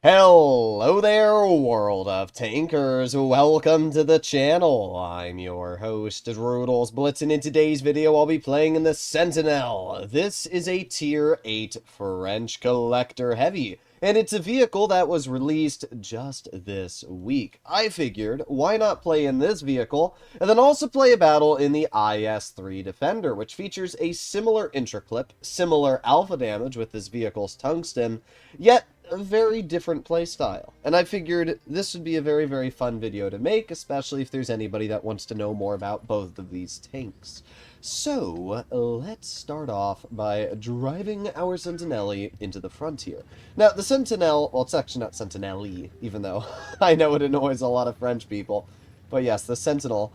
Hello there, world of tankers. Welcome to the channel. I'm your host, Rudels Blitz, and in today's video, I'll be playing in the Sentinel. This is a Tier 8 French Collector Heavy, and it's a vehicle that was released just this week. I figured, why not play in this vehicle, and then also play a battle in the IS-3 Defender, which features a similar intraclip, similar alpha damage with this vehicle's tungsten, yet a very different playstyle. And I figured this would be a very, very fun video to make, especially if there's anybody that wants to know more about both of these tanks. So, let's start off by driving our Sentinel into the frontier. Now, the Sentinel, well, it's actually not Sentinel-y, even though I know it annoys a lot of French people. But yes, the Sentinel,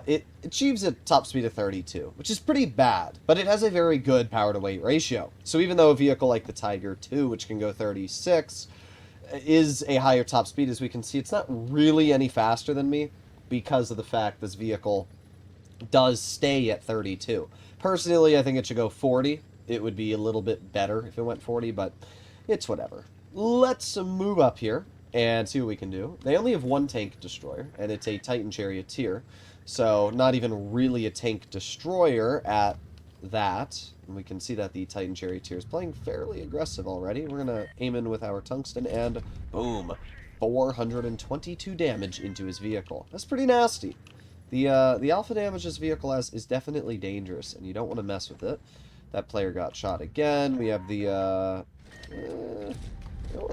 it achieves a top speed of 32, which is pretty bad, but it has a very good power-to-weight ratio. So even though a vehicle like the Tiger 2, which can go 36, is a higher top speed, as we can see, it's not really any faster than me because of the fact this vehicle does stay at 32. Personally, I think it should go 40. It would be a little bit better if it went 40, but it's whatever. Let's move up here and see what we can do. They only have one tank destroyer, and it's a Titan Charioteer, so not even really a tank destroyer at that. And we can see that the Titan Charioteer is playing fairly aggressive already. We're going to aim in with our tungsten, and boom, 422 damage into his vehicle. That's pretty nasty. The alpha damage this vehicle has is definitely dangerous, and you don't want to mess with it. That player got shot again. We have the,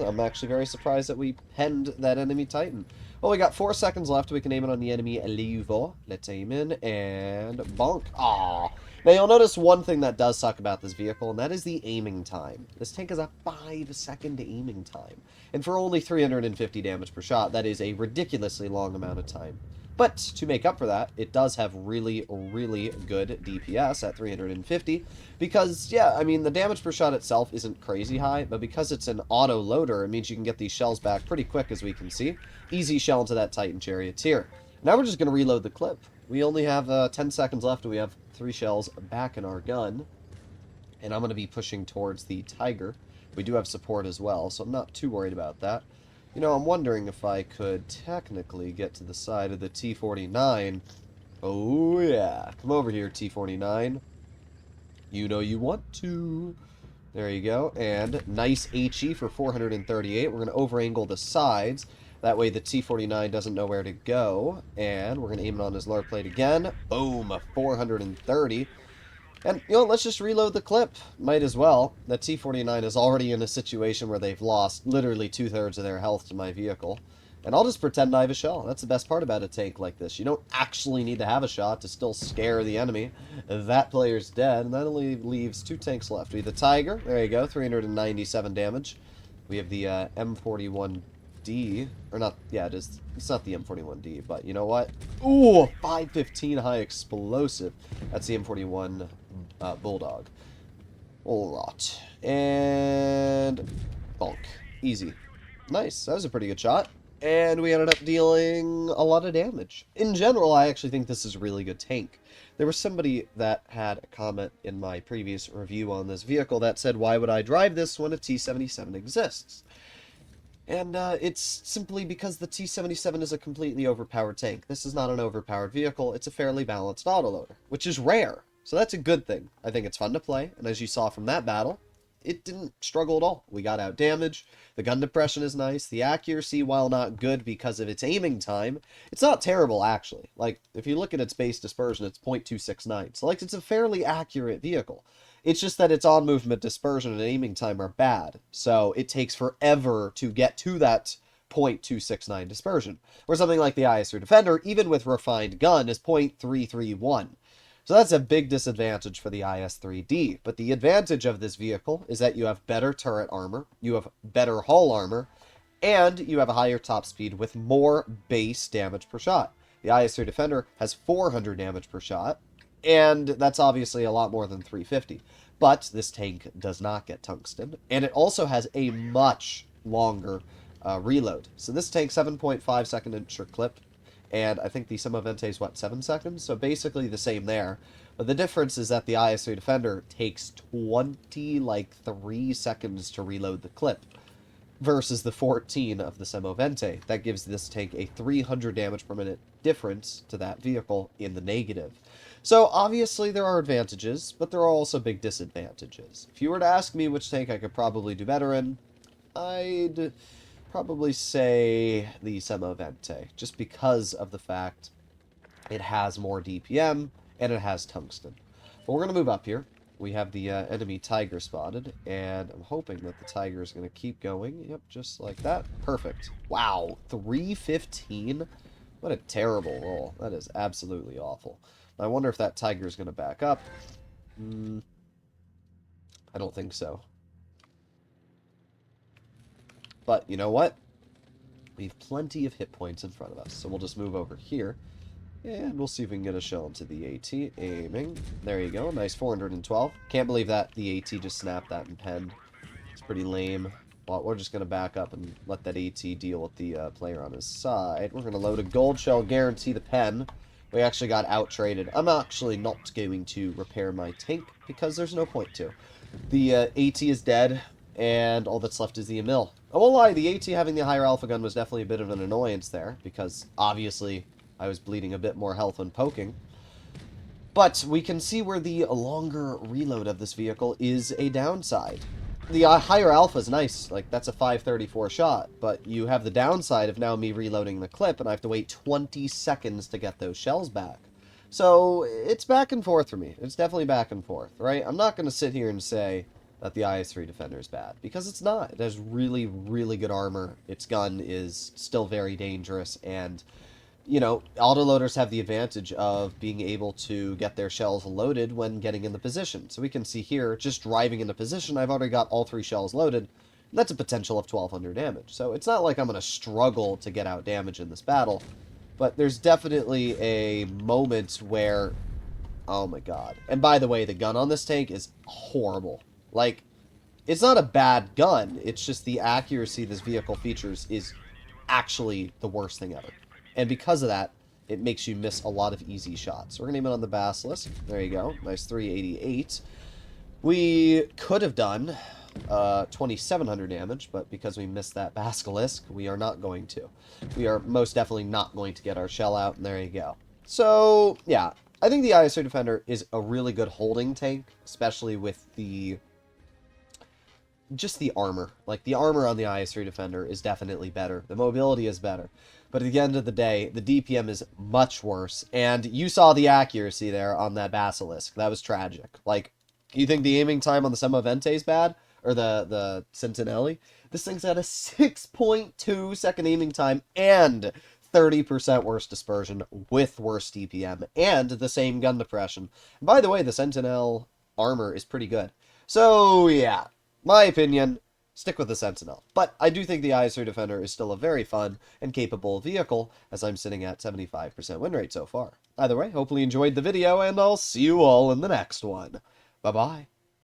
I'm actually very surprised that we penned that enemy Titan. Well, we got 4 seconds left. We can aim it on the enemy Levo. Let's aim in, and bonk. Aww. Now, you'll notice one thing that does suck about this vehicle, and that is the aiming time. This tank has a 5-second aiming time. And for only 350 damage per shot, that is a ridiculously long amount of time. But to make up for that, it does have really, really good DPS at 350 because, yeah, I mean, the damage per shot itself isn't crazy high, but because it's an auto-loader, it means you can get these shells back pretty quick, as we can see. Easy shell into that Titan Charioteer. Now we're just going to reload the clip. We only have 10 seconds left, and we have 3 shells back in our gun. And I'm going to be pushing towards the Tiger. We do have support as well, so I'm not too worried about that. You know, I'm wondering if I could technically get to the side of the T-49. Oh, yeah. Come over here, T-49. You know you want to. There you go. And nice HE for 438. We're going to over-angle the sides. That way the T-49 doesn't know where to go. And we're going to aim it on his lower plate again. Boom, 430. And, you know, let's just reload the clip. Might as well. The T-49 is already in a situation where they've lost literally 2/3 of their health to my vehicle. And I'll just pretend I have a shell. That's the best part about a tank like this. You don't actually need to have a shot to still scare the enemy. That player's dead, and that only leaves 2 tanks left. We have the Tiger. There you go, 397 damage. We have the M41D. Or not, yeah, it is. It's not the M41D, but you know what? Ooh, 515 high explosive. That's the M41 Bulldog. Alright. And bonk. Easy. Nice. That was a pretty good shot. And we ended up dealing a lot of damage. In general, I actually think this is a really good tank. There was somebody that had a comment in my previous review on this vehicle that said, why would I drive this when a T-77 exists? And it's simply because the T-77 is a completely overpowered tank. This is not an overpowered vehicle. It's a fairly balanced autoloader, which is rare. So that's a good thing. I think it's fun to play, and as you saw from that battle, it didn't struggle at all. We got out damage, the gun depression is nice, the accuracy, while not good because of its aiming time, it's not terrible, actually. Like, if you look at its base dispersion, it's .269, so, like, it's a fairly accurate vehicle. It's just that its on-movement dispersion and aiming time are bad, so it takes forever to get to that .269 dispersion, where something like the IS-3 Defender, even with refined gun, is .331. So that's a big disadvantage for the IS-3D, but the advantage of this vehicle is that you have better turret armor, you have better hull armor, and you have a higher top speed with more base damage per shot. The IS-3 Defender has 400 damage per shot, and that's obviously a lot more than 350. But this tank does not get tungsten, and it also has a much longer reload. So this tank, 7.5 second inch clip, and I think the Semovente is, what, 7 seconds? So basically the same there. But the difference is that the IS-3 Defender takes 3 seconds to reload the clip. versus the 14 of the Semovente. That gives this tank a 300 damage per minute difference to that vehicle in the negative. So obviously there are advantages, but there are also big disadvantages. If you were to ask me which tank I could probably do better in, I'd probably say the Semovente, just because of the fact it has more DPM and it has tungsten. But we're going to move up here. We have the enemy tiger spotted, and I'm hoping that the tiger is going to keep going. Yep, just like that. Perfect. Wow, 315? What a terrible roll. That is absolutely awful. I wonder if that tiger is going to back up. I don't think so. But you know what? We have plenty of hit points in front of us, so we'll just move over here. And we'll see if we can get a shell into the AT. Aiming. There you go. Nice 412. Can't believe that the AT just snapped that and penned. It's pretty lame. Well, we're just going to back up and let that AT deal with the player on his side. We're going to load a gold shell, guarantee the pen. We actually got out-traded. I'm actually not going to repair my tank because there's no point to. The AT is dead, and all that's left is the Emil. I won't lie, the AT having the higher alpha gun was definitely a bit of an annoyance there, because obviously I was bleeding a bit more health when poking. But we can see where the longer reload of this vehicle is a downside. The higher alpha is nice, like that's a 534 shot, but you have the downside of now me reloading the clip and I have to wait 20 seconds to get those shells back. So it's back and forth for me. It's definitely back and forth, right? I'm not going to sit here and say that the IS-3 Defender is bad, because it's not. It has really, really good armor. Its gun is still very dangerous, and you know, autoloaders have the advantage of being able to get their shells loaded when getting in the position. So we can see here, just driving into position, I've already got all 3 shells loaded. That's a potential of 1200 damage. So it's not like I'm going to struggle to get out damage in this battle. But there's definitely a moment where, oh my god. And by the way, the gun on this tank is horrible. Like, it's not a bad gun. It's just the accuracy this vehicle features is actually the worst thing ever. And because of that, it makes you miss a lot of easy shots. We're going to aim it on the basilisk. There you go. Nice 388. We could have done 2,700 damage, but because we missed that basilisk, we are not going to. We are most definitely not going to get our shell out, and there you go. So, yeah. I think the IS-3 Defender is a really good holding tank, especially with the just the armor. Like, the armor on the IS-3 Defender is definitely better. The mobility is better. But at the end of the day, the DPM is much worse. And you saw the accuracy there on that Basilisk. That was tragic. Like, you think the aiming time on the Semovente is bad? Or the Sentinel? This thing's got a 6.2 second aiming time and 30% worse dispersion with worse DPM and the same gun depression. And by the way, the Sentinel armor is pretty good. So, yeah. My opinion, stick with the Sentinel. But I do think the IS-3 Defender is still a very fun and capable vehicle, as I'm sitting at 75% win rate so far. Either way, hopefully you enjoyed the video, and I'll see you all in the next one. Bye-bye.